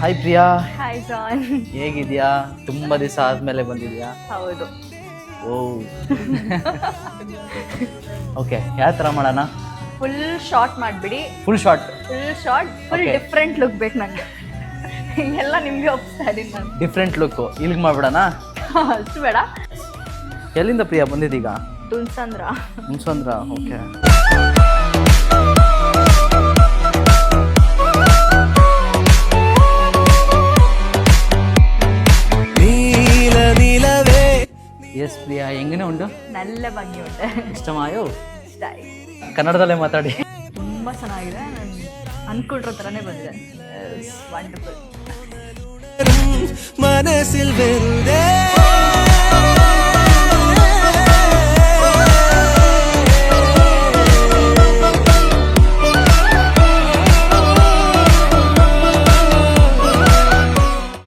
Hi Priya, hi John. ಹೇಗಿದ್ಯಾ? ತುಂಬ ದಿವಸ ಆದಮೇಲೆ ಬಂದಿದ್ಯಾ? ಹೌದು. ಓ ಓಕೆ, ಯಾವ ಥರ ಮಾಡೋಣ? ಫುಲ್ ಶಾರ್ಟ್ ಮಾಡಿಬಿಡಿ. Full short full Okay. Different look ಬೇಕು ನನಗೆ. ಹಿಂಗೆಲ್ಲ ನಿಮಗೆ ಒಪ್ಸ್ತಾ ಇದ್ದೀನಿ ನಾನು. ಡಿಫ್ರೆಂಟ್ ಲುಕ್ಕು ಇಲ್ಲಿಗೆ ಮಾಡ್ಬಿಡೋಣ. ಅಷ್ಟು ಬೇಡ. ಎಲ್ಲಿಂದ ಪ್ರಿಯಾ ಬಂದಿದ್ದೀಗ? ತುನ್ಸಂದ್ರ. ಮುನ್ಸಂದ್ರ. ಓಕೆ. ಎಸ್ ಪ್ರಿಯಾ, ಹೆಂಗನೇ ಉಂಟು? ನಲ್ಲ ಭಂಗಿ ಉಂಟು. ಇಷ್ಟಮಾಯೋ? ಇಷ್ಟ ಆಯ್ತು. ಕನ್ನಡದಲ್ಲೇ ಮಾತಾಡಿ. ತುಂಬ ಚೆನ್ನಾಗಿದೆ. ನಾನು ಅನ್ಕೊಳ್ರೋ ಥರನೇ ಬಂದಿದೆ. ವಂಡರ್ಫುಲ್. മനസ്സിൽ വെറുതെ